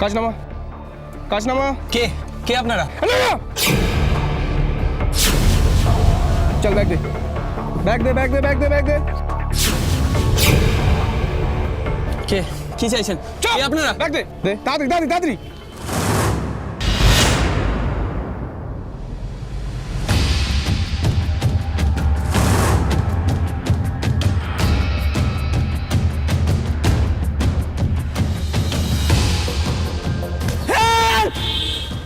কাজ নামা, কাজ নামা। কে কে আপনারা? চল ব্যাগ দে, ব্যাগ দে, ব্যাগ দে, ব্যাগ দে, ব্যাগ দে। কে কি চাইছেন? কে আপনারা? ব্যাগ দে, দে তাড়াতাড়ি তাড়াতাড়ি তাড়াতাড়ি।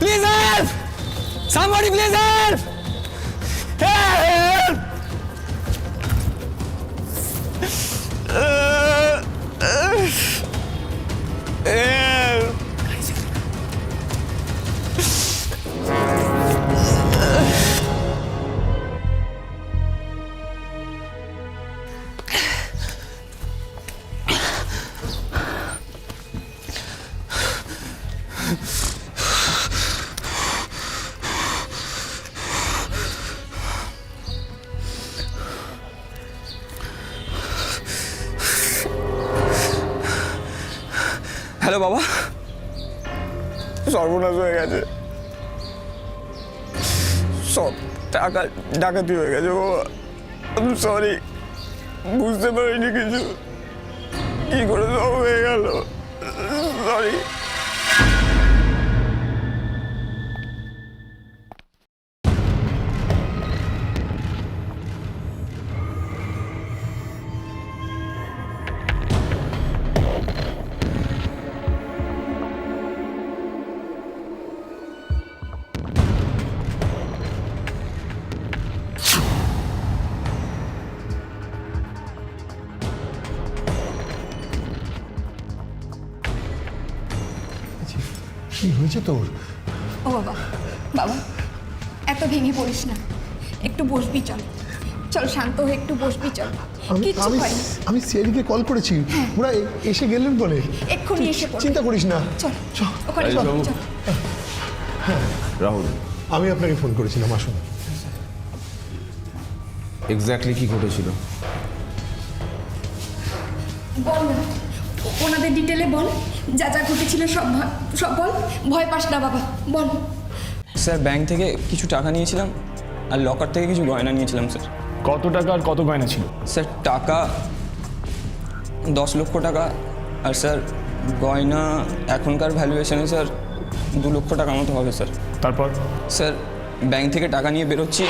Please help! Somebody please help! Help! Help! Hello বাবা, সর্বনাশ হয়ে গেছে, সব টাকা ডাকাতি হয়ে গেছে বাবা। আমি সরি, বুঝতে পারিনি কিছু, কি করে সব হয়ে গেল, সরি। কি হয়েছে তোর? ও বাবা, বাবা এত ভেঙে পড়িস না, একটু বসবি, চল চল শান্ত হয়ে একটু বসবি, চল। কিচ্ছু হয়নি। আমি সিআইডিকে কল করেছি, ওরা এসে গেলেন বলে। এক্ষুনি এসে পড়বে। চিন্তা করিস না, চল চল ওখানে চল, চল। রাহুল, আমি আপনাকে ফোন করেছিলাম, আসুন। এক্স্যাক্টলি কি ঘটেছিল? বল না, ওনাদের ডিটেলে বল, যা যা ঘটেছিল সব সব বল, ভয় পাস না বাবা, বল। স্যার ব্যাংক থেকে কিছু টাকা নিয়েছিলাম আর লকার থেকে কিছু গয়না নিয়েছিলাম স্যার। কত টাকা আর কত গয়না ছিল? স্যার টাকা 10 লক্ষ টাকা, আর স্যার গয়না এখনকার ভ্যালুয়েশনে স্যার 2 লক্ষ টাকা মতো হবে স্যার। তারপর? স্যার ব্যাংক থেকে টাকা নিয়ে বেরোচ্ছি,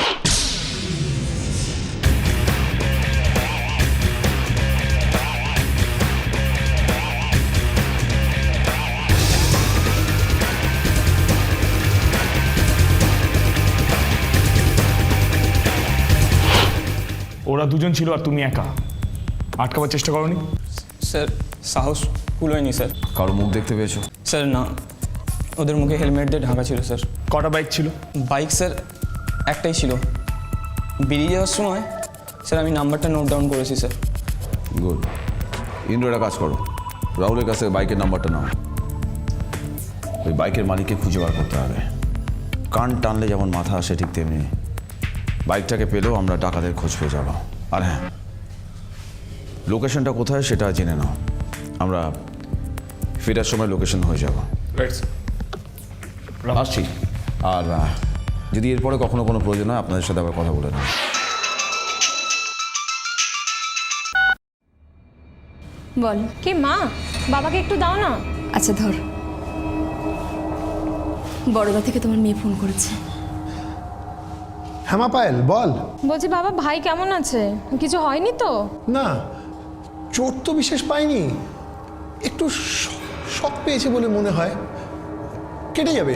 ওরা দুজন ছিল আর তুমি একা, আটকাবার চেষ্টা করোনি? স্যার সাহস কুলোয়নি স্যার। কারো মুখ দেখতে পেয়েছো? স্যার না, ওদের মুখে হেলমেট দিয়ে ঢাকা ছিল স্যার। কটা বাইক ছিল? বাইক স্যার একটাই ছিল। বেরিয়ে যাওয়ার সময় স্যার আমি নাম্বারটা নোট ডাউন করেছি স্যার। গুড। ইন্দ্র, একটা কাজ করো, রাহুলের কাছে বাইকের নাম্বারটা নাও। ওই বাইকের মালিককে খুঁজে বার করতে হবে। কান টানলে যেমন মাথা আসে, ঠিক তেমনি বাইকটাকে পেলেও আমরা টাকাদের খোঁজ পেয়ে যাবো। আর হ্যাঁ, লোকেশনটা কোথায় সেটা জেনে নাও, আমরা ফেরার সময় লোকেশন হয়ে যাব। আসছি। আর যদি এরপরে কখনো কোনো প্রয়োজন হয় আপনাদের সাথে আবার কথা বলে নেব। বল। কি মা, বাবাকে একটু দাও না। আচ্ছা ধর, বড়দা থেকে তোমার মেয়ে ফোন করেছে। হ্যাঁ মা পায়েল, বল। বলছি বাবা ভাই কেমন আছে, কিছু হয়নি তো? না, চোট তো বিশেষ পাইনি, একটু শক পেয়েছে বলে মনে হয়, কেটে যাবে,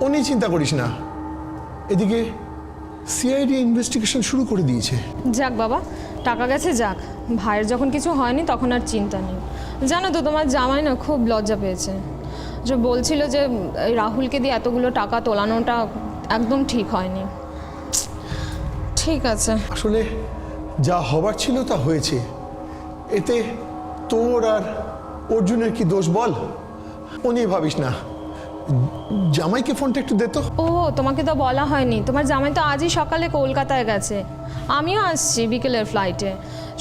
ও নিয়ে চিন্তা করিস না। এদিকে সিআইডি ইনভেস্টিগেশন শুরু করে দিয়েছে। যাক বাবা, টাকা গেছে যাক, ভাইয়ের যখন কিছু হয়নি তখন আর চিন্তা নেই। জানো তো তোমার জামাই না খুব লজ্জা পেয়েছে, যে বলছিল যে এই রাহুলকে দিয়ে এতগুলো টাকা তোলানোটা একদম ঠিক হয়নি। ঠিক আছে, আসলে যা হবার ছিল তা হয়েছে, এতে তোর আর অর্জুনের কি দোষ বল? ও নিয়ে ভাবিস না। জামাইকে ফোনটা একটু দে তো। ও তোমাকে তো বলা হয়নি, তোমার জামাই তো আজই সকালে কলকাতায় গেছে, আমিও আসছি বিকেলের ফ্লাইটে।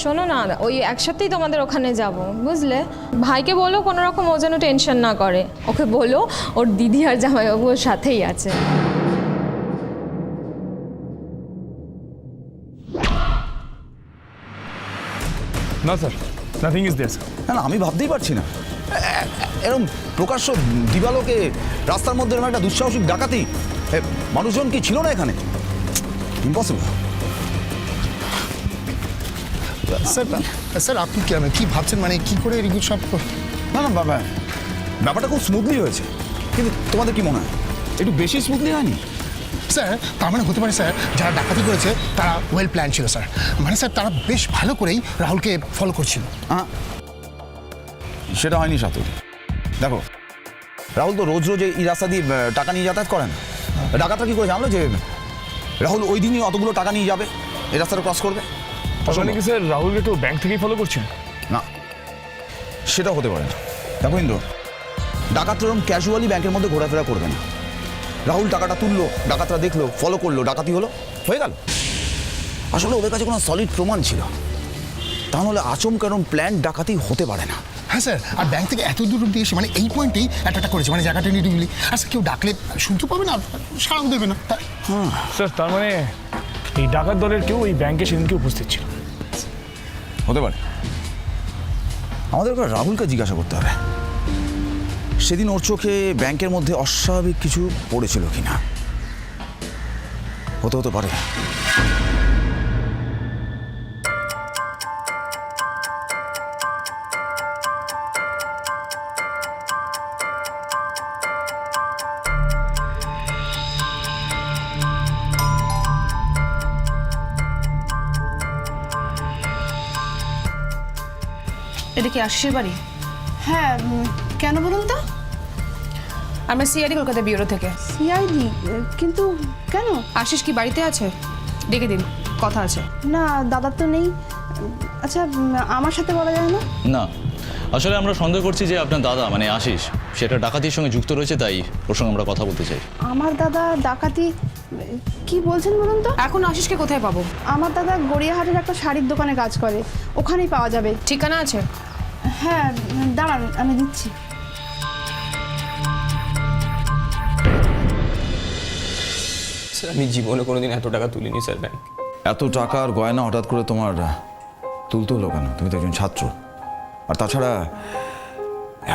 শোনো না, ওই একসাথেই তোমাদের ওখানে যাব, বুঝলে? ভাইকে বলো কোনো রকম ও যেন টেনশন না করে। ওকে বলো ওর দিদি আর জামাইবাবু ওর সাথেই আছে। না sir, nothing is there sir. না না, আমি ভাবতেই পারছি না এরকম প্রকাশ্য দিবালোকে রাস্তার মধ্যে এরকম একটা দুঃসাহসিক ডাকাতি। মানুষজন কি ছিল না এখানে? ইম্পসিবল। স্যার স্যার আপনি কি ভাবছেন, মানে কি করে এগুলো সব? না না বাবা, ব্যাপারটা খুব স্মুথলি হয়েছে, কিন্তু তোমাদের কি মনে হয় একটু বেশি স্মুথলি হয়নি? স্যার তার মানে হতে পারে স্যার যারা ডাকাতি করেছে তারা ওয়েল প্ল্যান ছিল স্যার, মানে স্যার তারা বেশ ভালো করেই রাহুলকে ফলো করছিল। হ্যাঁ, সেটা হয়নি সাতুরি। দেখো, রাহুল তো রোজ রোজ এই রাস্তা দিয়ে টাকা নিয়ে যাতায়াত করেন। ডাকাতরা কি করে জানলো যে রাহুল ওই দিনই অতগুলো টাকা নিয়ে যাবে, এই রাস্তাটা ক্রস করবে? তার মানে কি স্যার রাহুলকে কেউ ব্যাংক থেকেই ফলো করছেন? না, সেটা হতে পারে না। দেখো ইন্দ্র, ডাকাতরা এরকম ক্যাজুয়ালি ব্যাংকের মধ্যে ঘোরাফেরা করবে না। রাহুল টাকাটা তুললো, ডাকাতরা দেখলো, ফলো করলো, ডাকাতি হলো, হয়ে গেল। আসলে ওদের কাছে কোনো সলিড প্রমাণ ছিল, তাহলে আচমকা এরকম প্ল্যান ডাকাতি হতে পারে না। হ্যাঁ স্যার, আর ব্যাংক থেকে এত দূর অব্দি এসে মানে এই পয়েন্টেই অ্যাটাকটা করেছে, মানে জায়গাটা নিরিবিলি। আর স্যার কেউ ডাকলে শুনতে পাবে না, সাড়াও দেবে না। স্যার তার মানে এই ডাকাত দলের কেউ এই ব্যাংকে সেদিনকে উপস্থিত ছিল? হতে পারে। আমাদের ওকে রাহুলকে জিজ্ঞাসা করতে হবে সেদিন ওর চোখে ব্যাংকের মধ্যে অস্বাভাবিক কিছু পড়েছিল কিনা। হতে পারে। এটা কি আশিসের বাড়ি? হ্যাঁ, কেন বলুন তো? আমরা সিআইডি কলকাতা ব্যুরো থেকে। সিআইডি? কিন্তু কেন? আশিস কি বাড়িতে আছে? ডেকে দিন, কথা আছে। না, দাদা তো নেই। আচ্ছা, আমার সাথে বলা যায় না? না, আসলে আমরা সন্দেহ করছি যে আপনার দাদা মানে আশিস সেটা ডাকাতির সঙ্গে যুক্ত রয়েছে, তাই ওর সঙ্গে আমরা কথা বলতে চাই। আমার দাদা ডাকাতি? কি বলছেন বলুন তো? এখন আশিসকে কোথায় পাবো? আমার দাদা গড়িয়াহাটের একটা শাড়ির দোকানে কাজ করে, ওখানেই পাওয়া যাবে। ঠিকানা আছে? হ্যাঁ, দাঁড়ান আমি দিচ্ছি। স্যার আমি জীবনে কোনোদিন এত টাকা তুলিনি স্যার ব্যাংক। এত টাকার গয়না হঠাৎ করে তোমার তুলতে হলো কেন? তুমি তো একজন ছাত্র, আর তাছাড়া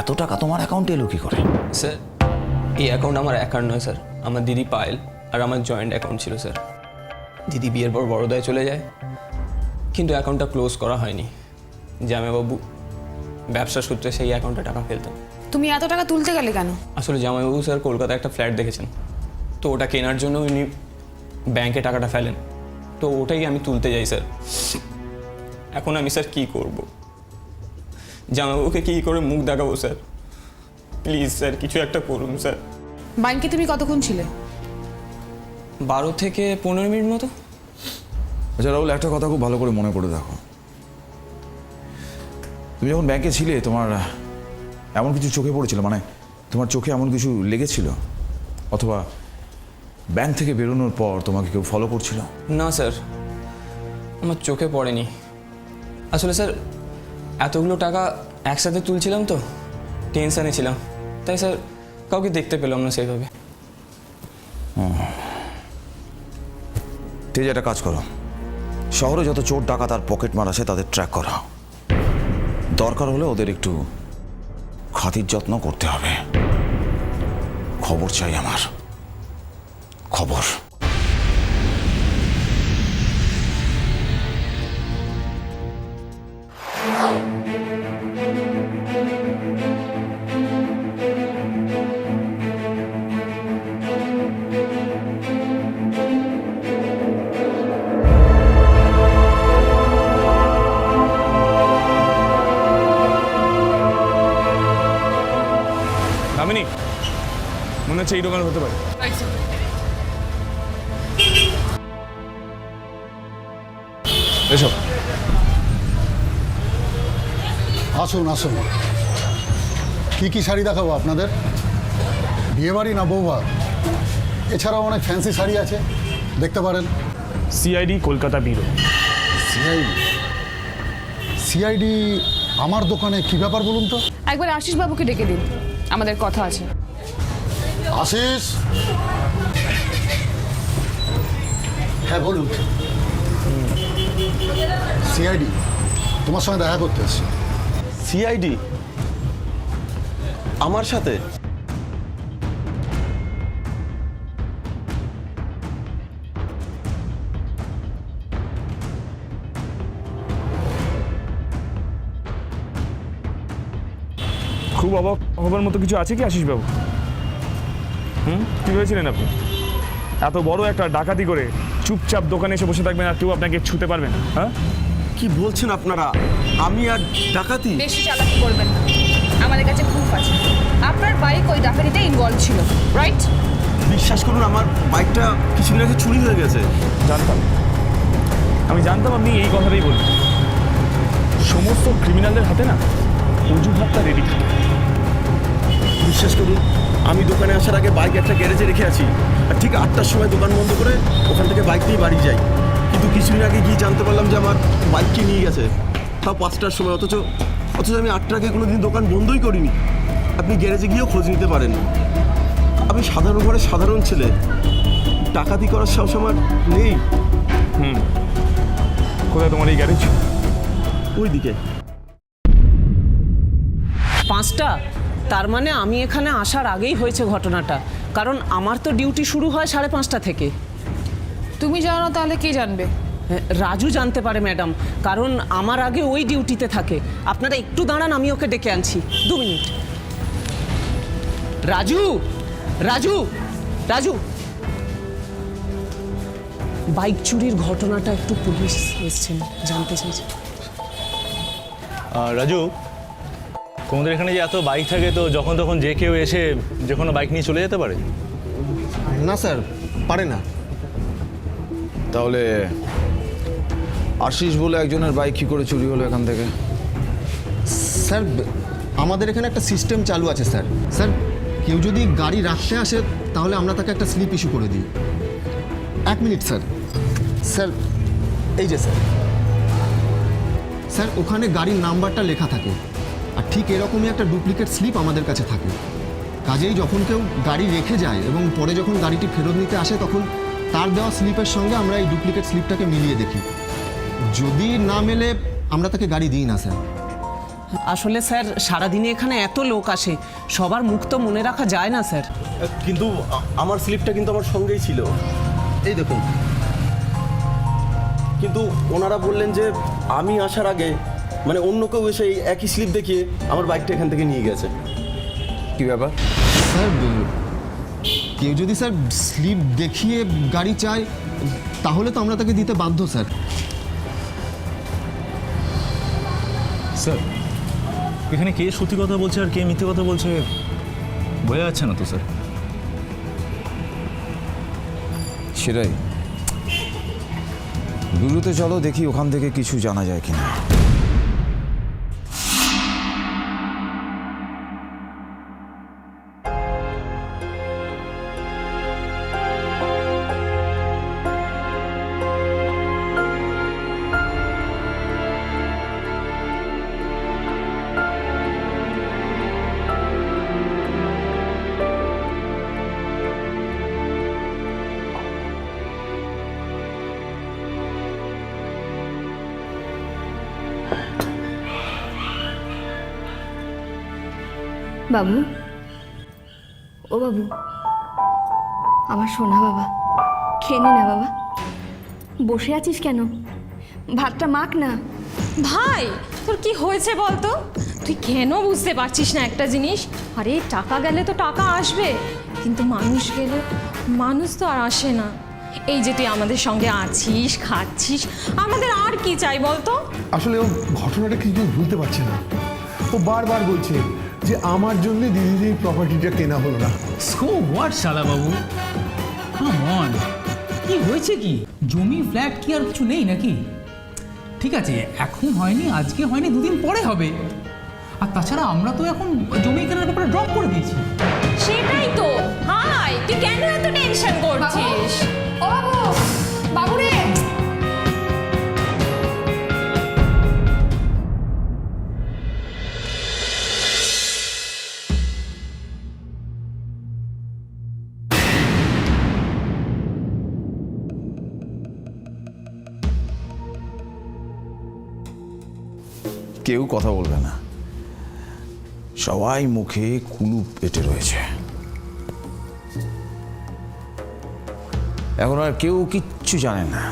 এত টাকা তোমার অ্যাকাউন্টে এলো কি করে? স্যার এই অ্যাকাউন্ট আমার একার নয় স্যার, আমার দিদি পায়েল আর আমার জয়েন্ট অ্যাকাউন্ট ছিল স্যার। দিদি বিয়ের পর বড়োদায় চলে যায়, কিন্তু অ্যাকাউন্টটা ক্লোজ করা হয়নি। জামাইবাবু ব্যবসা সূত্রে সেই অ্যাকাউন্টে টাকা ফেলতেন। তুমি এত টাকা তুলতে গেলে কেন? আসলে জামাইবাবু স্যার কলকাতায় একটা ফ্ল্যাট দেখেছেন, তো ওটা কেনার জন্য উনি ব্যাংকে টাকাটা ফেলেন, তো ওটাই আমি তুলতে যাই স্যার। এখন আমি স্যার কী করব? জামাইবাবুকে কী করে মুখ দেখাবো স্যার? প্লিজ স্যার কিছু একটা করুন স্যার। ব্যাংকে তুমি কতক্ষণ ছিলে? 12 থেকে 15 মিনিট মতো। আচ্ছা রাহুল, একটা কথা খুব ভালো করে মনে করে দেখো, তুমি যখন ব্যাংকে ছিলে তোমার এমন কিছু চোখে পড়েছিল, মানে তোমার চোখে এমন কিছু লেগেছিল, অথবা ব্যাংক থেকে বেরোনোর পর তোমাকে কেউ ফলো করছিল? না স্যার, আমার চোখে পড়েনি। আসলে স্যার এতগুলো টাকা একসাথে তুলছিলাম তো, টেনশানে ছিলাম, তাই স্যার কাউকে দেখতে পেলাম না সেইভাবে। তেজ, একটা কাজ করো, শহরে যত চোর ডাকাত আর পকেট মার আছে তাদের ট্র্যাক করো। দরকার হলে ওদের একটু খাতির যত্ন করতে হবে। খবর চাই আমার, খবর। দামিনী, মনে হচ্ছে এই দোকানে হতে পারে। এসো। আসুন আসুন, কি কি শাড়ি দেখাবো আপনাদের? বিয়েবাড়ি না বৌভাত? এছাড়াও অনেক ফ্যান্সি শাড়ি আছে, দেখতে পারেন। CID Kolkata bureau. CID? CID আমার দোকানে কি ব্যাপার বলুন তো? একবার আশিস বাবুকে ডেকে দিন, আমাদের কথা আছে। আশিস, হ্যাঁ বলুন। সিআইডি তোমার সঙ্গে দেখা করতে এসেছি। সিআইডি আমার সাথে? খুব অবাক হবার মতো কিছু আছে কি আশিসবাবু? কি ভেবেছিলেন আপনি এত বড় একটা ডাকাতি করে চুপচাপ দোকানে এসে বসে থাকবেন আর কেউ আপনাকে ছুতে পারবে না? হ্যাঁ, কি বলছেন আপনারা? আমি আর ডাকাতি? বেশি চালাকি করবেন না, আমাদের কাছে প্রুফ আছে আপনার বাইক ওই ডাকাতিতে ইনভলভ ছিল, রাইট? বিশ্বাস করুন, আমার বাইকটা কিছুদিন আগে চুরি হয়ে গেছে। জানতাম, আমি জানতাম আপনি এই কথাটাই বলবেন। সমস্ত ক্রিমিনালদের হাতে না অজুহাতটা রেডি থাকে। বিশ্বাস করুন, আমি দোকানে আসার আগে বাইক একটা গ্যারেজে রেখে আছি, আর ঠিক 8টার সময় দোকান বন্ধ করে ওখান থেকে বাইক নিয়ে বাড়ি যাই। কিন্তু কিছুদিন আগে গিয়ে জানতে পারলাম যে আমার বাইককে নিয়ে গেছে, তাও 5টার সময়। অথচ আমি 8টার আগে কোনো দিন দোকান বন্ধই করিনি। আপনি গ্যারেজে গিয়েও খোঁজ নিতে পারেন। আমি সাধারণ ঘরে সাধারণ ছেলে, ডাকাতি করার সাহস আমার নেই। কোথায় তোমার এই গ্যারেজ? ওই দিকে। 5টা? তার মানে আমি এখানে আসার আগেই হয়েছে ঘটনাটা, কারণ আমার তো ডিউটি শুরু হয় 5:30 থেকে। তুমি জানো, তাহলে কে জানবে? রাজু জানতে পারে ম্যাডাম, কারণ আমার আগে ওই ডিউটিতে থাকে। আপনারা একটু দাঁড়ান, আমি ওকে ডেকে আনছি। 2 মিনিট। রাজু, রাজু, রাজু, বাইক চুরির ঘটনাটা একটু পুলিশ এসছেন, জানতে চাইছে। রাজু, তোমাদের এখানে যে এত বাইক থাকে, তো যখন তখন যে কেউ এসে যে কোনো বাইক নিয়ে চলে যেতে পারে? না স্যার, পারে না। তাহলে আশিস বলে একজনের বাইক কী করে চুরি হলো এখান থেকে? স্যার, আমাদের এখানে একটা সিস্টেম চালু আছে স্যার। স্যার, কেউ যদি গাড়ি রাখতে আসে তাহলে আমরা তাকে একটা স্লিপ ইস্যু করে দিই। 1 মিনিট স্যার। স্যার, এই যে স্যার, স্যার ওখানে গাড়ির নাম্বারটা লেখা থাকে, আর ঠিক এরকমই একটা ডুপ্লিকেট স্লিপ আমাদের কাছে থাকে। কাজেই যখন কেউ গাড়ি রেখে যায় এবং পরে যখন গাড়িটি ফেরত নিতে আসে, তখন তার দেওয়া স্লিপের সঙ্গে আমরা এই ডুপ্লিকেট স্লিপটাকে মিলিয়ে দেখি। যদি না মেলে আমরা তাকে গাড়ি দিই না স্যার। আসলে স্যার, সারাদিনে এখানে এত লোক আসে, সবার মুখ তো মনে রাখা যায় না স্যার। কিন্তু আমার স্লিপটা কিন্তু আমার সঙ্গেই ছিল, এই দেখুন। কিন্তু ওনারা বললেন যে আমি আসার আগে মানে অন্য কেউ এসে এই একই স্লিপ দেখিয়ে আমার বাইকটা এখান থেকে নিয়ে গেছে। কি ব্যাপার? স্যার, কেউ যদি স্যার স্লিপ দেখিয়ে গাড়ি চায় তাহলে তো আমরা তাকে দিতে বাধ্য স্যার। স্যার, এখানে কে সত্যি কথা বলছে আর কে মিথ্যে কথা বলছে বোঝা যাচ্ছে না তো স্যার। সেটাই, দুলুতে চলো দেখি ওখান থেকে কিছু জানা যায় কিনা। বাবু, ও বাবু, আমার সোনা বাবা, খেয়ে নে না বাবা। বসে আছিস কেন? ভাতটা মাখ না। ভাই, তোর কি হয়েছে বলতো? তুই কেন বুঝতে পারছিস না একটা জিনিস? আরে টাকা গেলে তো টাকা আসবে, কিন্তু মানুষ গেলে মানুষ তো আর আসে না। এই যে তুই আমাদের সঙ্গে আছিস, খাচ্ছিস, আমাদের আর কি চাই বলতো? আসলে ও ঘটনাটা কিছু ভুলতে পারছে না। ও বারবার বলছে যে আমার জন্য দিদির এই প্রপার্টিটা কেনা হলো না। সো হোয়াট শালা বাবু, কাম অন, কি হয়েছে কি? জমি ফ্ল্যাট কি আর কিছু নেই নাকি? ঠিক আছে, এখন হয়নি, আজকে হয়নি, 2 দিন পরে হবে। আর তাছাড়া আমরা তো এখন জমি কেনার ব্যাপারে ড্রপ করে দিয়েছি। সেটাই তো। হাই, তুই কেন এত টেনশন করছিস? ও বাবু, বাবু রে, কেউ কথা বলবে না, সবাই মুখে কুলুপ পেটে রয়েছে। এখন আর কেউ কিচ্ছু জানে না।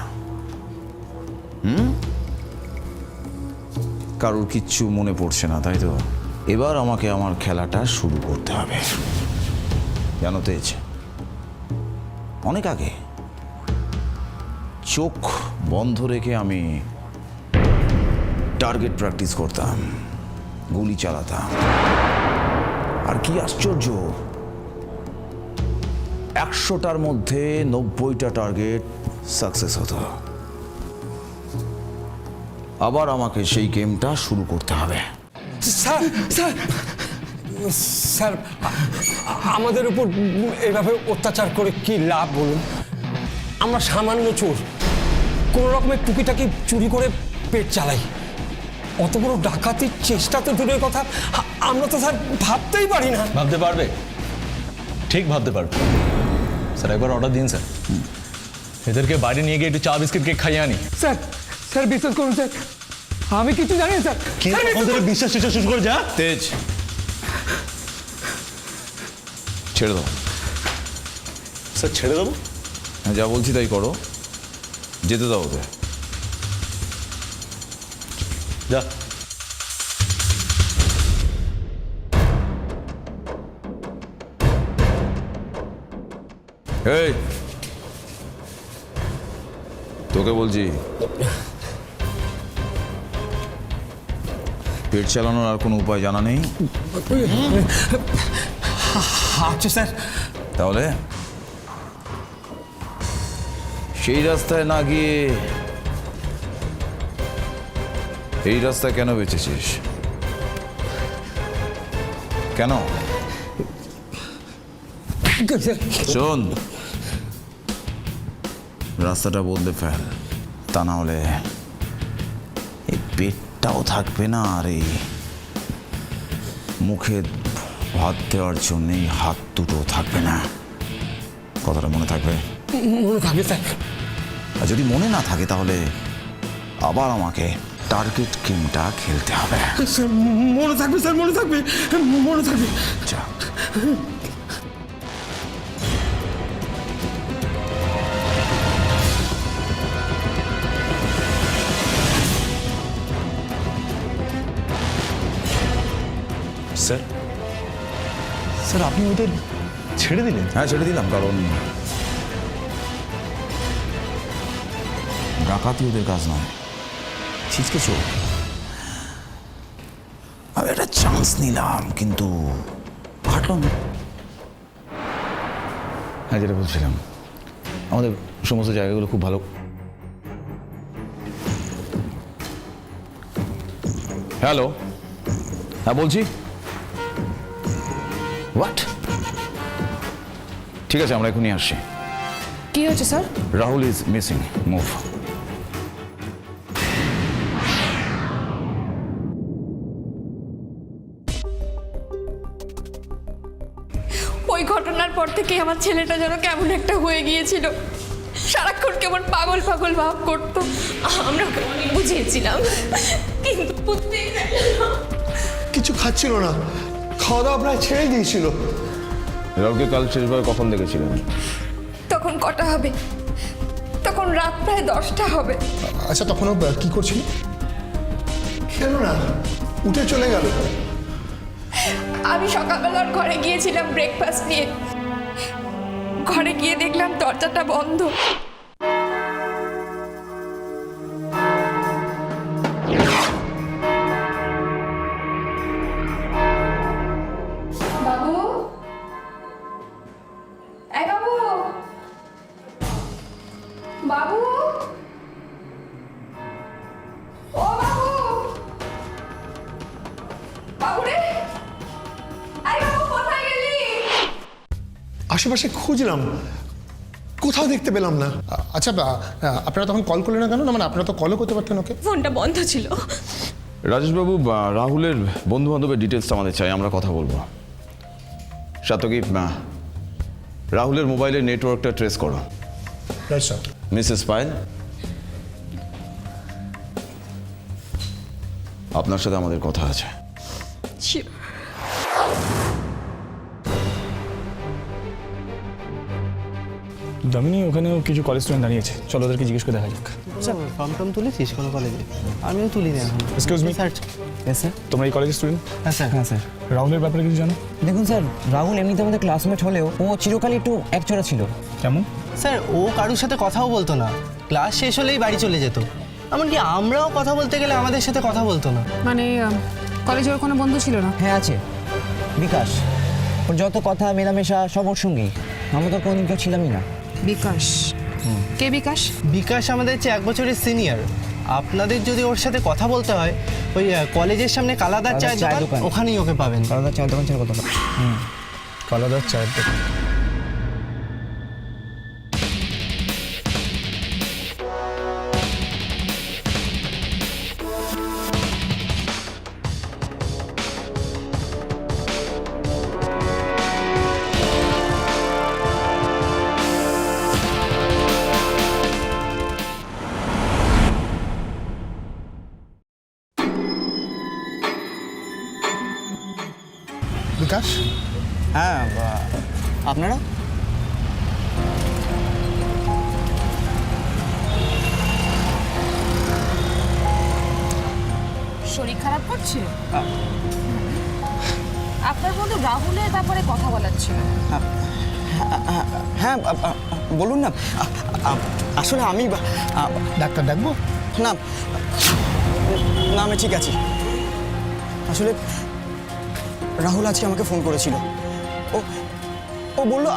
কারোর কিচ্ছু মনে পড়ছে না, তাই তো? এবার আমাকে আমার খেলাটা শুরু করতে হবে। জানো তেজ, অনেক আগে চোখ বন্ধ রেখে আমি টার্গেট প্র্যাকটিস করতাম, গুলি চালাতাম। আর কি আশ্চর্য, 100টার মধ্যে 90টা টার্গেট সাকসেস হতো। আবার আমাকে সেই গেমটা শুরু করতে হবে। স্যার স্যার স্যার, আমাদের উপর এভাবে অত্যাচার করে কি লাভ বলুন? আমরা সামান্য চোর, কোনো রকমের টুকিটাকি চুরি করে পেট চালাই। অত বড় ডাকাতির চেষ্টা তো দূরের কথা, আমরা তো স্যার ভাবতেই পারি না। ভাবতে পারবে, ঠিক ভাবতে পারবে। স্যার একবার অর্ডার দিন স্যার, এদেরকে বাইরে নিয়ে গিয়ে একটু চা বিস্কিট কেক খাইয়ে আনি। স্যার স্যার বিশ্বাস করুন স্যার, আমি কিছু জানি না স্যার। বিশ্বাস শুরু করে যা। তেজ, ছেড়ে দাও। স্যার ছেড়ে দেবো? হ্যাঁ, যা বলছি তাই করো, যেতে দাও ওদের। যা। এই, তোকে বলছি, পেট চালানোর আর কোনো উপায় জানা নেই? আচ্ছা স্যার। তাহলে সেই রাস্তায় না গিয়ে এই রাস্তায় কেন বেঁচেছিস? কেন? শোন, রাস্তাটা বদলে ফেল, তা না হলে এই পেটটাও থাকবে না, আর এই মুখে ভাত দেওয়ার জন্য এই হাত দুটো থাকবে না। কথাটা মনে থাকবে? মনে থাকবে স্যার। আর যদি মনে না থাকে তাহলে আবার আমাকে টার্গেট গেমটা খেলতে হবে। স্যার মনে থাকবে, স্যার মনে থাকবে, মনে থাকবে। আচ্ছা, স্যার, স্যার আপনি ওদের ছেড়ে দিলেন? হ্যাঁ ছেড়ে দিলাম, কারণ ডাকাতি ওদের কাজ নয়, ছিচকে চোর। আমি একটা চান্স নিলাম, কিন্তু হাঁটলাম না। হ্যাঁ, যেটা বলছিলাম, আমাদের সমস্ত জায়গাগুলো খুব ভালো। হ্যালো, হ্যাঁ বলছি। হোয়াট? ঠিক আছে, আমরা এখনই আসছি। কি হয়েছে sir? Rahul is missing, move. ওই ঘটনার পর থেকে আমার ছেলেটা যেন কেমন একটা হয়ে গিয়েছিল, সারাক্ষণ কেমন পাগল পাগল ভাব করতো। আমরা ওকে অনেক বুঝিয়েছিলাম, কিন্তু বুঝতেই চাইল না। কিছু খাচ্ছিল না, খাওয়া দাওয়া প্রায় ছেড়ে দিয়েছিল। রাহুলকে কাল শেষবার কখন দেখেছিলেন? তখন কটা হবে? তখন রাত প্রায় 10টা হবে। আচ্ছা, তখনও কি করছিল? খেলো না, উঠে চলে গেল। আমি সকালবেলার ঘরে গিয়েছিলাম ব্রেকফাস্ট নিয়ে, ঘরে গিয়ে দেখলাম দরজাটা বন্ধ। বাবু, এই বাবু, বাবু, ও বাবু, বাবু রে, এই বাবু কোথায় গেলি? আশেপাশে খুঁজলাম, কোথাও দেখতে পেলাম না। আচ্ছা, আপনারা তখন কল করলেন না কেন? না মানে আপনারা তো কলও করতে পারতেন ওকে। ফোনটা বন্ধ ছিল। রাজেশবাবু, রাহুলের বন্ধু বান্ধবের ডিটেলসটা আমাদের চাই, আমরা কথা বলবো। সাতকি, রাহুলের মোবাইলের নেটওয়ার্কটা ট্রেস করো। Right sir. মিসেস পায়েল, আপনার সাথে আমাদের কথা আছে। দামিনী, ওখানেও কিছু কলেজ স্টুডেন্ট দাঁড়িয়েছে, চলো ওদেরকে জিজ্ঞেস করে দেখা যাক। ফর্ম টম তুলেছিস কোনো কলেজে? আমিও তুলিনি এখন। Excuse me sir. হ্যাঁ স্যার। তোমরা এই কলেজের স্টুডেন্ট? হ্যাঁ স্যার। হ্যাঁ স্যার। রাহুলের ব্যাপারে কিছু জানো? দেখুন স্যার, রাহুল এমনিতে আমাদের ক্লাসমেট হলেও ও চিরকালই একটু একচোরা ছিল। কেমন? স্যার ও কারোর সাথে কথাও বলতো না, ক্লাস শেষ হলেই বাড়ি চলে যেত। এমনকি আমরাও কথা বলতে গেলে আমাদের সাথে কথা বলতো না। মানে কলেজে ওর কোনো বন্ধু ছিল না? হ্যাঁ আছে, বিকাশ। ওর যত কথা মেলামেশা সব ওর সঙ্গেই, আমরা তো কোনোদিন কেউ ছিলামই না। বিকাশ? কে বিকাশ? বিকাশ আমাদের চেয়ে 1 বছরের সিনিয়র। আপনাদের যদি ওর সাথে কথা বলতে হয়, ওই কলেজের সামনে কালাদার চায়ের দোকান, ওখানেই ওকে পাবেন। কালাদার চায়ের দোকান ছেড়ে কথা বল। কালাদার চায়ের দোকান। বিকাশ, হ্যাঁ, আপনারা? শরীর খারাপ করছে? আপনার বন্ধু রাহুলের ব্যাপারে কথা বলার ছিল। হ্যাঁ, বলুন না। আসলে আমি ডাক্তার ডাকবো? না না, আমি ঠিক আছি। আসলে রাহুল আজকে আমাকে ফোন করেছিল। ও ও বলল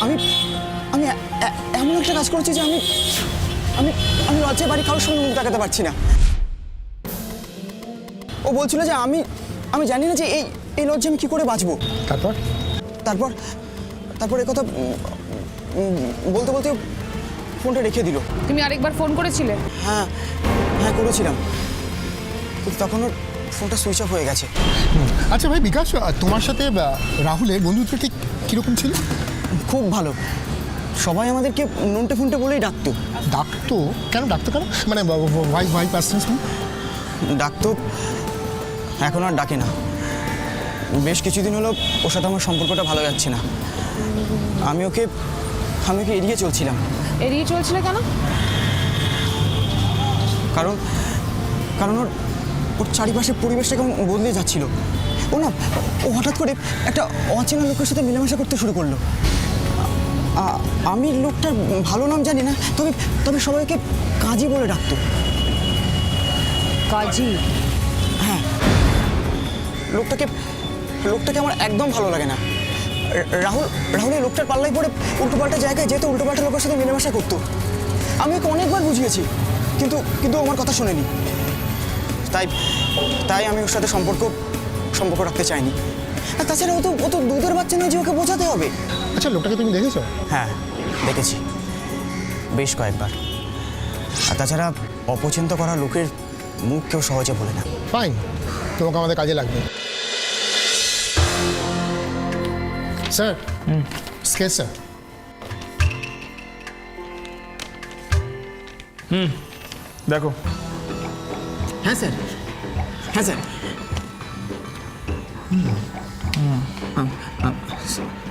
আমি আমি এমন একটা কাজ করেছি যে আমি আমি আমি লজ্জায় বাড়ি কারোর সঙ্গে মুখ দেখাতে পারছি না। ও বলছিল যে আমি আমি জানি না যে এই লজ্জা আমি কী করে বাঁচবো। তারপর? তারপর তারপর কথা বলতে বলতে ফোনটা রেখে দিল। তুমি আরেকবার ফোন করেছিলে? হ্যাঁ হ্যাঁ করেছিলাম, কিন্তু তখন ওর ফোনটা সুইচ অফ হয়ে গেছে। আচ্ছা ভাই বিকাশ, তোমার সাথে রাহুলের বন্ধুত্ব ঠিক কীরকম ছিল? খুব ভালো, সবাই আমাদেরকে নন্টে ফোনটে বলেই ডাকতো। ডাকতো? কেন ডাকতো? কেন মানে ওয়াই পার্সেন্স? ডাকতো, এখন আর ডাকে না। বেশ কিছুদিন হলো ওর সাথে আমার সম্পর্কটা ভালো যাচ্ছে না। আমি ওকে এড়িয়ে চলছিলাম। এড়িয়ে চলছিলে কেন? কারণ ওর চারিপাশের পরিবেশটা কেমন বদলে যাচ্ছিল। ও হঠাৎ করে একটা অচেনা লোকের সাথে মেলামেশা করতে শুরু করলো। আমি লোকটার ভালো নাম জানি না, তবে সবাইকে কাজী বলে ডাকতো। কাজী? হ্যাঁ। লোকটাকে আমার একদম ভালো লাগে না। রাহুল এই লোকটার পাল্লায় পড়ে উল্টোপাল্টা জায়গায় যেত, উল্টোপাল্টা লোকের সাথে মেলামেশা করতো। আমি ওকে অনেকবার বুঝিয়েছি, কিন্তু আমার কথা শোনেনি। তাই আমি ওর সাথে সম্পর্ক রাখতে চাইনি। আর তাছাড়া ও তো দুধের বাচ্চা নয় যে ওকে বোঝাতে হবে। আচ্ছা, লোকটাকে তুমি দেখেছো? হ্যাঁ দেখেছি, বেশ কয়েকবার। আর তাছাড়া অপছন্দ করা লোকের মুখ কেউ সহজে বলে না। ফাইন, তোমাকে আমাদের কাজে লাগবে। Sir, sketch sir. দেখো। হ্যাঁ স্যার, হ্যাঁ স্যার।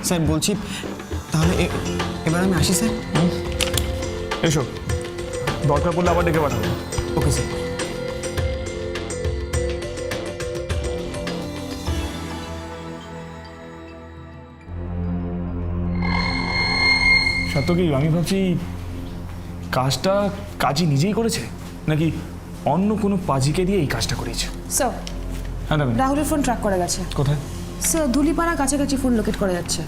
স্যার বলছি, তাহলে এবার আমি আসি স্যার। এসো, দরকার পড়লে আবার ডেকে পাঠাবো। Okay sir. সত্য কি, আমি ভাবছি কাজটা কাজী নিজেই করেছে, নাকি অন্য কোনো পাজিকে দিয়ে এই কাজটা করেছে। স্যার, হ্যাঁ দামি, রাহুলের ফোন ট্র্যাক করা গেছে। কোথায়? স্যার, ধুলিপাড়া কাছাকাছি ফোন লোকেট করা যাচ্ছে।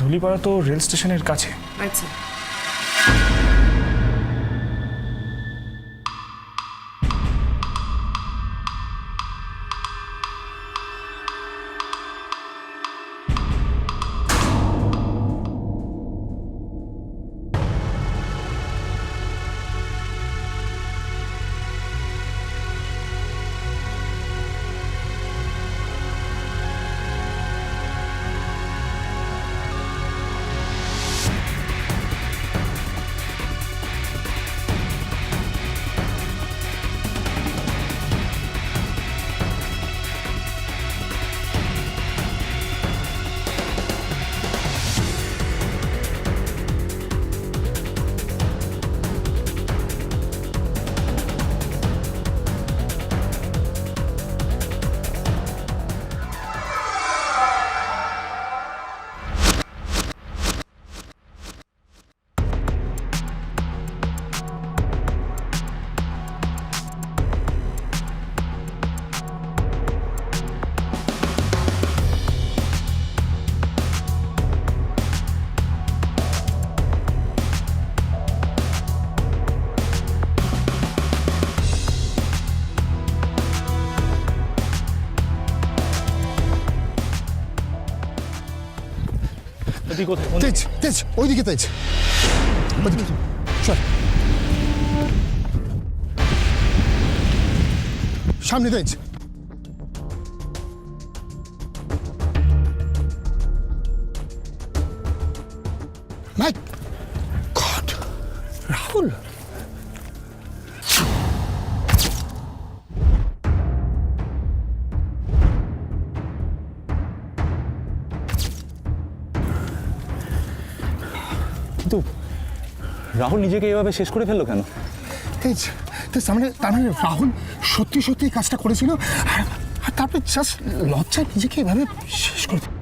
ধুলিপাড়া তো রেল স্টেশনের কাছে। আচ্ছা। তুই কোথায় তেজ তেজ ওইদিকে তেজ ওইদিকে চল সামনে তেজ মাইক গড রাহুল কিন্তু রাহুল নিজেকে এভাবে শেষ করে ফেললো কেন? তেজ তেজ তার মানে রাহুল সত্যি সত্যি এই কাজটা করেছিল আর আর তারপরে জাস্ট লজ্জায় নিজেকে এভাবে শেষ করে দিল।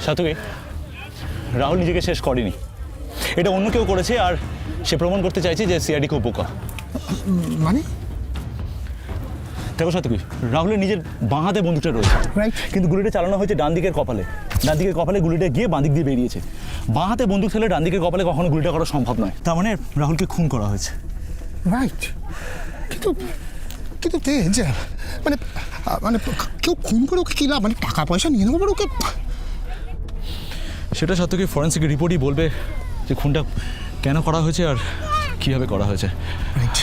সাতকি, রাহুল নিজেকে শেষ করেনি, এটা অন্য কেউ করেছে আর সে প্রমাণ করতে চাইছে যে সিআইডি খুব বোকা। মানে দেখো সাতকি, রাহুলের নিজের বাঁ হাতে বন্দুকটা রয়েছে, রাইট, কিন্তু গুলিটা চালানো হয়েছে ডান দিকের কপালে। ডান দিকের কপালে গুলিটা গিয়ে বাঁ দিক দিয়ে বেরিয়েছে। বাঁ হাতে বন্দুক ফেলে ডান দিকের কপালে কখনো গুলিটা করা সম্ভব নয়। তার মানে রাহুলকে খুন করা হয়েছে। রাইট, কিন্তু কিন্তু তেজ মানে মানে কেউ খুন করে ওকে কি লাভ? মানে টাকা পয়সা নিয়ে নেবো ওকে। সেটা সাতকি ফরেন্সিক রিপোর্টই বলবে যে খুনটা কেন করা হয়েছে আর কীভাবে করা হয়েছে। রাইট,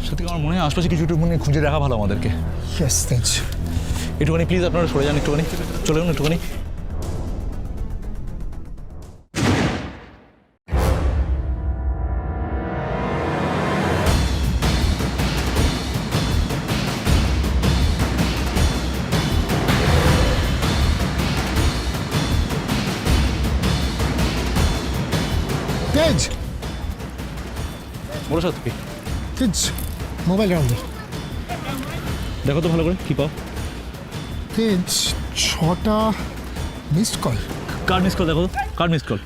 সত্যি আমার মনে হয় আশপাশে কিছু একটু খুঁজে দেখা ভালো আমাদেরকে। ইয়েস তেজ, একটুখানি প্লিজ আপনারা সরে যান, একটুখানি চলে যান একটুখানি। তেজ বলো সাতকি, তেজ মোবাইল রাউন্ড দেখো তো ভালো করে কী পাও। তেজ 6টা মিসড কল। কার মিস কল? দেখো তো কার মিস কল।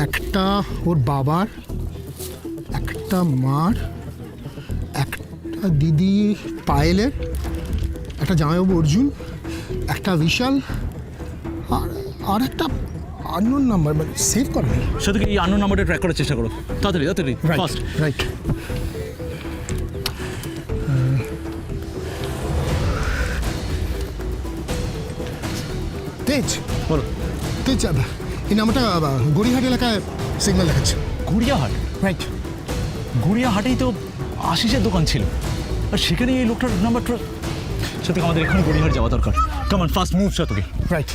একটা ওর বাবার, একটা মার, একটা দিদি পায়েলের, একটা জামাইবাবু অর্জুন, একটা বিশাল আর আর একটা আননোন নাম্বার, মানে সেভ করবে। সাতকি এই আননোন নাম্বারটা ট্র্যাক করার চেষ্টা করো, তাড়াতাড়ি তাড়াতাড়ি, ফাস্ট। রাইট, তেজ বলো। তেজ এই নাম্বারটা গড়িহাট এলাকায় সিগন্যাল দেখাচ্ছে। গড়িয়াহাট? রাইট, গড়িয়াহাটেই তো আশিসের দোকান ছিল, আর সেখানে এই লোকটার নাম্বারটা। সাথে আমাদের এখানে গড়িয়াহাট যাওয়া দরকার। কাম অন, ফাস্ট মুভ সাতকি। রাইট।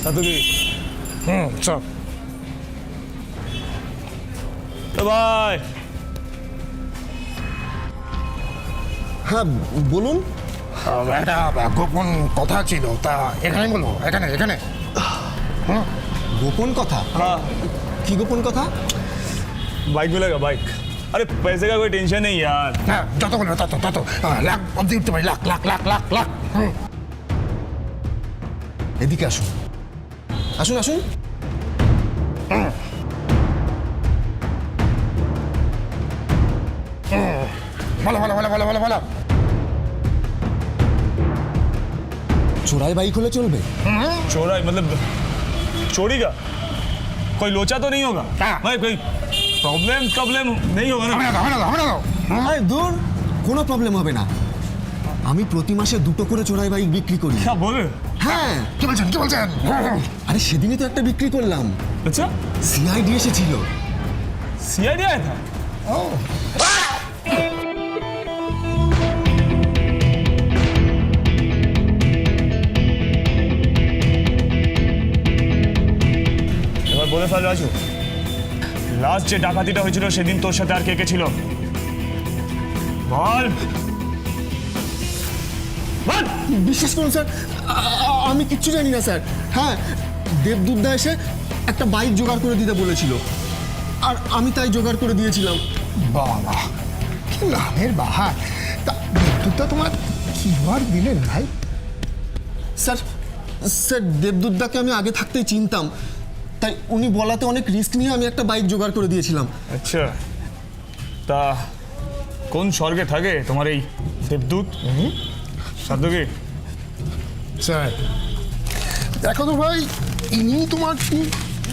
সাতকি, চল। ভাই হ্যাঁ বলুন। একটা গোপন কথা ছিল, তা এখানে বলবো? এখানে এখানে গোপন কথা? কি গোপন কথা? बाइक मिलेगा बाइक? अरे पैसे का कोई टेंशन नहीं यार। হ্যাঁ, যত বলবে তত তত লাখ অব্দি উঠতে পারি, লাখ লাখ লাখ লাখ লাখ। এদিকে আসুন, আসুন আসুন। বলো বলো বলো বলো বলো বলো। চোরাই বাইক হলে চলবে? चोरा मतलब चोरी का कोई लोचा तो नहीं होगा भाई? कोई प्रॉब्लम नहीं होगा ना? আরে দূর, কোনো প্রবলেম হবে না। আমি প্রতি মাসে 2টো করে চোরাই বাইক বিক্রি করি। क्या बोले? হ্যাঁ। কি বলছেন কি বলছেন? আরে সেদিনই তো একটা বিক্রি করলাম। अच्छा, সিআইডি এসেছিল। सीआईडी आया था? এবার বলে ফেল রাজু, লাস্ট যে ডাকাতিটা হয়েছিল সেদিন তোর সাথে আর কে কে ছিল? বল বল। বিশ্বাস করুন স্যার, আমি কিচ্ছু জানি না স্যার। হ্যাঁ, দেবদূতদা এসে একটা বাইক জোগাড় করে দিতে বলেছিল, আর আমি তাই জোগাড় করে দিয়েছিলাম। বাবা, কি নামের বাহার! তা বিদ্যুৎটা তোমার কি বার দিলেন ভাই? স্যার স্যার দেবদূতদাকে আমি আগে থাকতেই চিনতাম, তাই উনি বলাতে অনেক রিস্ক নিয়ে আমি একটা বাইক জোগাড় করে দিয়েছিলাম। আচ্ছা, তা কোন স্বর্গে থাকে তোমার এই দেবদূত? সাধ্য কি? স্যার দেখো তো ভাই, ইনি তোমার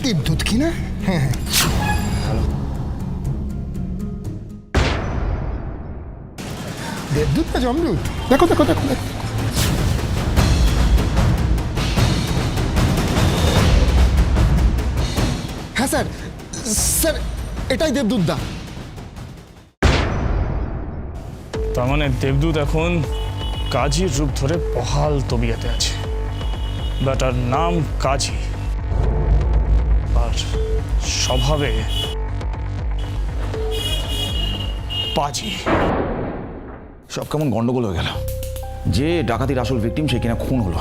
দেবদূত কি না? হ্যাঁ হ্যাঁ, দেবদূত না যমদূত? দেখো দেখো দেখো দেখো। হ্যাঁ স্যার, স্যার এটাই দেবদূতদা। তার মানে দেবদূত এখন কাজীর রূপ ধরে বহাল তবিয়াতে আছে, বা তার নাম কাজী, আর স্বভাবে পাজি। সব কেমন গন্ডগোল হয়ে গেল। যে ডাকাতির আসল ভিকটিম সে কিনা খুন হলো।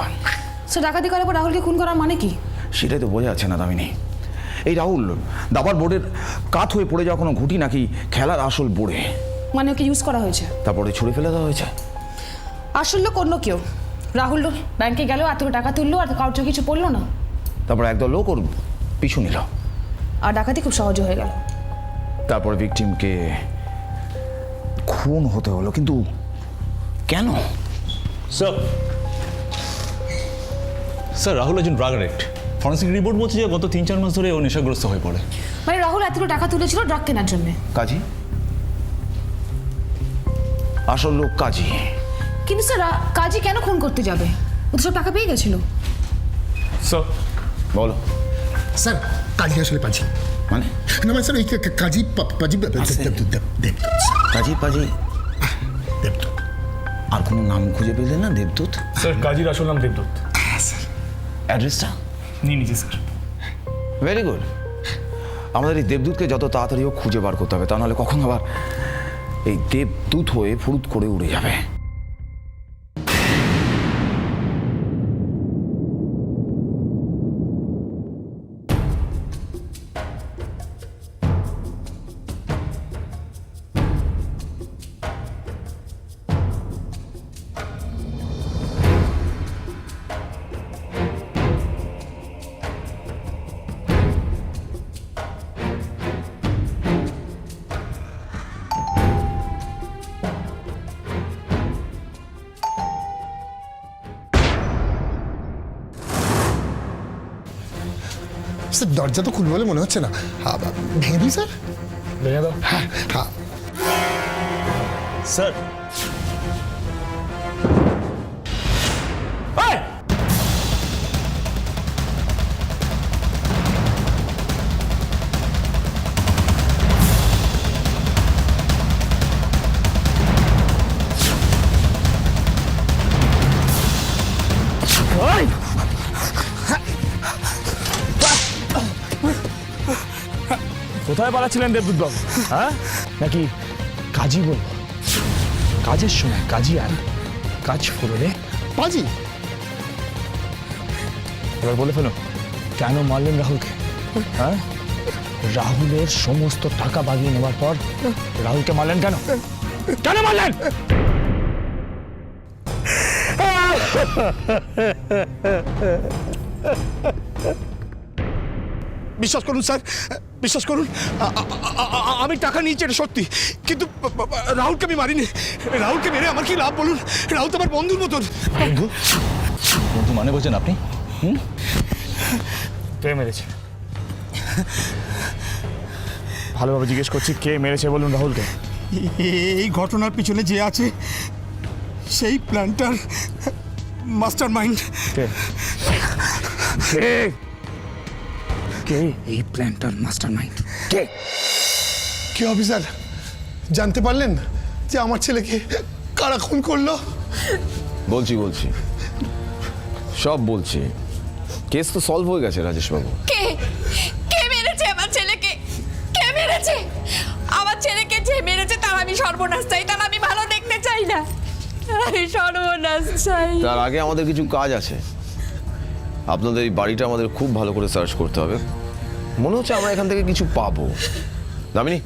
সে ডাকাতি করার পর রাহুলকে খুন করার মানে কি? সেটাই তো বোঝা যাচ্ছে না দামিনী। এই রাহুল দাবার বোর্ডের কাত হয়ে পড়ে যাওয়া কোনো ঘুঁটি নাকি খেলার আসল বোর্ডে? মানে ওকে ইউজ করা হয়েছে, তারপরে ছুঁড়ে ফেলে দেওয়া হয়েছে। আসল লোক অন্য কেউ। রাহুল ব্যাংকে গেল, এত টাকা তুললো, আর কাউকে কিছু পড়লো না। তারপর একদল লোক ওর পিছু নিল, আর ডাকাতি খুব সহজে হয়ে গেল। তারপর ভিকটিমকে খুন হতে হলো, কিন্তু কেন? স্যার রাহুল একজন ড্রাগ অ্যাডিক্ট। ফরেন্সিক রিপোর্ট বলছে যে গত 3-4 মাস ধরে ও নেশাগ্রস্ত হয়ে পড়ে। মানে রাহুল এতগুলো টাকা তুলেছিল ড্রাগ কেনার জন্য। কাজী? আসল লোক কাজী। কিন্তু স্যার কাজী কেন খুন করতে যাবে? ও তো সব টাকা পেয়ে গেছিল। বলো। স্যার কাজী আসলে পাজি মানে? না মানে স্যার, ওই কাজী পাজি দেবদূত। কাজী পাজি দেবদূত। আর কোনো নাম খুঁজে পেলে না দেবদূত? স্যার কাজীর আসল নাম দেবদূত। অ্যাড্রেসটা নিয়ে নিচ্ছি স্যার। Very good. আমাদের এই দেবদূতকে যত তাড়াতাড়ি হোক খুঁজে বার করতে হবে, তা নাহলে কখন আবার এই দেবদূত হয়ে ফুরুত করে উড়ে যাবে। স্যার দরজা তো খুলবে বলে মনে হচ্ছে না। ভেঙে দিই স্যার? ভেঙে দাও। হ্যাঁ হ্যাঁ স্যার কোথায় পালাচ্ছিলেন দেবদূত বাবু? হ্যাঁ, নাকি কাজী বলবো? কাজের সময় কাজী আর কাজ ফুরলে পাজি। এবার বলে ফেলো, কেন মারলেন রাহুলকে? হ্যাঁ, রাহুলের সমস্ত টাকা বাগিয়ে নেওয়ার পর রাহুলকে মারলেন কেন? কেন মারলেন? বিশ্বাস করুন স্যার, বিশ্বাস করুন, আমি টাকা নিয়েছি এটা সত্যি, কিন্তু রাহুলকে আমি মারিনি। রাহুলকে মেরে আমার কি লাভ বলুন? রাহুল তো আমার বন্ধুর মতন। বন্ধু? বন্ধু মানে বলছেন আপনি? কে মেরেছে? ভালোভাবে জিজ্ঞেস করছি, কে মেরেছে বলুন রাহুলকে? এই ঘটনার পিছনে যে আছে সেই প্ল্যানটার মাস্টার মাইন্ড। কে? কে? কে এই প্ল্যানটার মাস্টার মাইন্ড? কে? কি অফিসার জানতে পারলেন যে আমার ছেলেকে কারা খুন করলো? বলছি সব বলছি। কেস তো সলভ হয়ে গেছে রাজেশবাবু। কে কে মেরেছে আমার ছেলেকে? কে মেরেছে আমার ছেলেকে? যে মেরেছে তার আমি সর্বনাশ চাই, তার আমি ভালো দেখতে চাই না, আমি সর্বনাশ চাই। তার আগে আমাদের কিছু কাজ আছে। আপনাদের এই বাড়িটা আমাদের খুব ভালো করে সার্চ করতে হবে, মনে হচ্ছে আমরা এখান থেকে কিছু পাবো। দামিনী,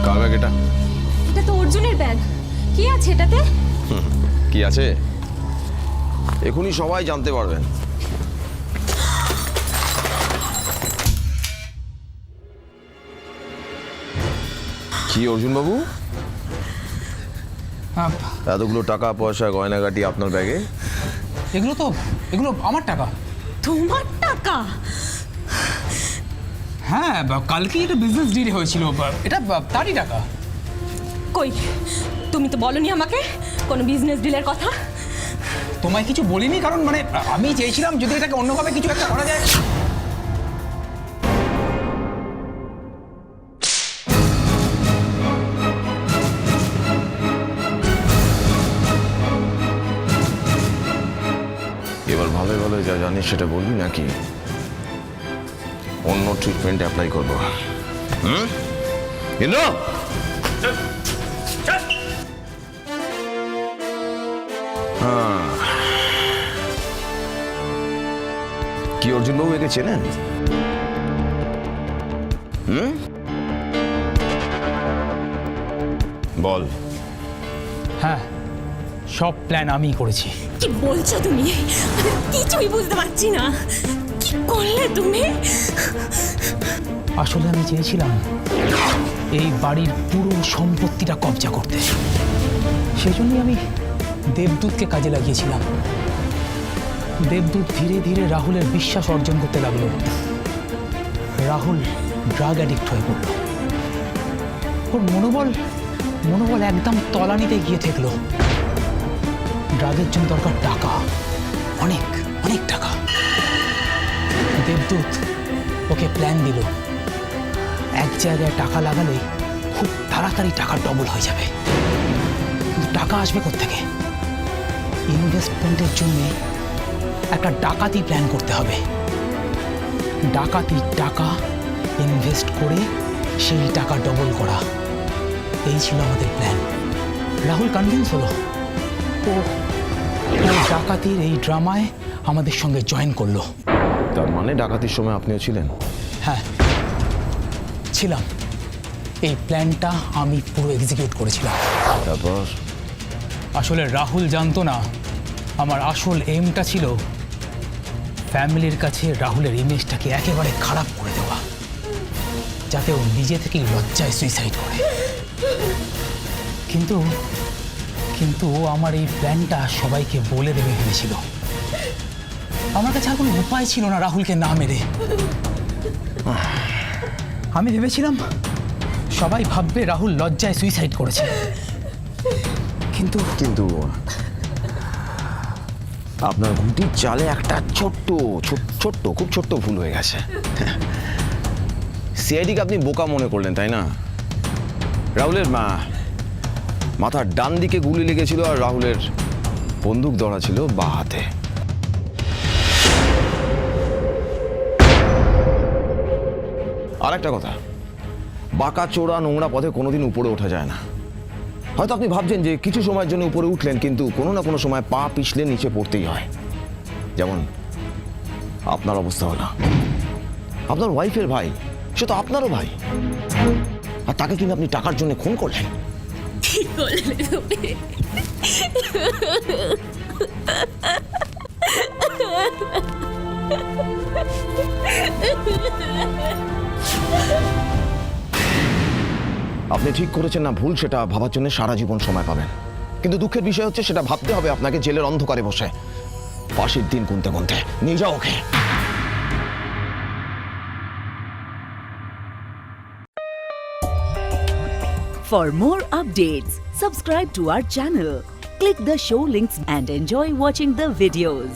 কার ব্যাগ এটা? এটা তো অর্জুনের ব্যাগ। কি আছে এটাতে? কি আছে এখনই সবাই জানতে পারবেন। কি অর্জুন বাবু, এতগুলো টাকা পয়সা গয়নাগাটি আপনার ব্যাগে? এগুলো আমার টাকা। তোমার টাকা? হ্যাঁ, কালকে একটা বিজনেস ডিল হয়েছিল, এটা তারই টাকা। কই, তুমি তো বলনি আমাকে কোনো বিজনেস ডিলের কথা। তোমায় কিছু বলিনি, কারণ মানে আমি চেয়েছিলাম যদি এটাকে অন্যভাবে কিছু একটা করা যায়। এবার ভালো ভালো যা জানিস সেটা বলবি নাকি অন্য ট্রিটমেন্ট অ্যাপ্লাই করবো? ইন্দ্র, কি অর্জুন বাবু একে চেনেন? বল। হ্যাঁ, সব প্ল্যান আমিই করেছি। কি বলছো তুমি? কিছুই বুঝতে পারছি না। কি করলে তুমি? আসলে আমি চেয়েছিলাম এই বাড়ির পুরো সম্পত্তিটা কবজা করতে। সেজন্যই আমি দেবদূতকে কাজে লাগিয়েছিলাম। দেবদূত ধীরে ধীরে রাহুলের বিশ্বাস অর্জন করতে লাগলো। রাহুল ড্রাগ অ্যাডিক্ট হয়ে পড়ল। ওর মনোবল একদম তলানিতে গিয়ে ঠেকলো। ড্রাগের জন্য দরকার টাকা, অনেক অনেক টাকা। দেবদূত ওকে প্ল্যান দিল, এক জায়গায় টাকা লাগালে খুব তাড়াতাড়ি টাকা ডবল হয়ে যাবে। কিন্তু টাকা আসবে কোত্থেকে? ইনভেস্টমেন্টের জন্য একটা ডাকাতি প্ল্যান করতে হবে। ডাকাতির টাকা ইনভেস্ট করে সেই টাকা ডবল করা, এই ছিল আমাদের প্ল্যান। রাহুল কনভিন্স হলো। ও ডাকাতির এই ড্রামায় আমাদের সঙ্গে জয়েন করলো। তার মানে ডাকাতির সময় আপনিও ছিলেন? হ্যাঁ, ছিলাম। এই প্ল্যানটা আমি পুরো এক্সিকিউট করেছিলাম। তারপর? আসলে রাহুল জানতো না আমার আসল এমটা ছিল ফ্যামিলির কাছে রাহুলের ইমেজটাকে একেবারে খারাপ করে দেওয়া, যাতে ও নিজে থেকেই লজ্জায় সুইসাইড করে। কিন্তু ও আমার এই প্ল্যানটা সবাইকে বলে দেবে ভেবেছিল। আমার কাছে আর কোনো উপায় ছিল না রাহুলকে না মেরে। আমি ভেবেছিলাম সবাই ভাববে রাহুল লজ্জায় সুইসাইড করেছে। কিন্তু আপনার গুটির চালে একটা ছোট্ট খুব ছোট্ট ভুল হয়ে গেছে। সিআইডিকে আপনি বোকা মনে করলেন, তাই না? রাহুলের মাথার ডান দিকে গুলি লেগেছিল আর রাহুলের বন্দুক ধরা ছিল বাঁ হাতে। আর একটা কথা, বাঁকা চোরা নোংরা পথে কোনোদিন উপরে ওঠা যায় না। হয়তো আপনি ভাবছেন যে কিছু সময়ের জন্য উপরে উঠলেন, কিন্তু কোনো না কোনো সময় পা পিছলে নিচে পড়তেই হয়। যেমন আপনার অবস্থা হলো। আপনার ওয়াইফের ভাই, সে তো আপনারও ভাই, আর তাকে কিন্তু আপনি টাকার জন্য খুন করলেন। কি করলে তুমি? আপনি ঠিক করেছেন না ভুল সেটা ভাবার জন্য সারা জীবন সময় পাবেন, কিন্তু দুঃখের বিষয় হচ্ছে সেটা ভাবতে হবে আপনাকে জেলের অন্ধকারে বসে, ফাঁসির দিন গুনতে গুনতে। নিয়ে যাও ওকে। For more updates, subscribe to our channel, click the show links and enjoy watching the videos.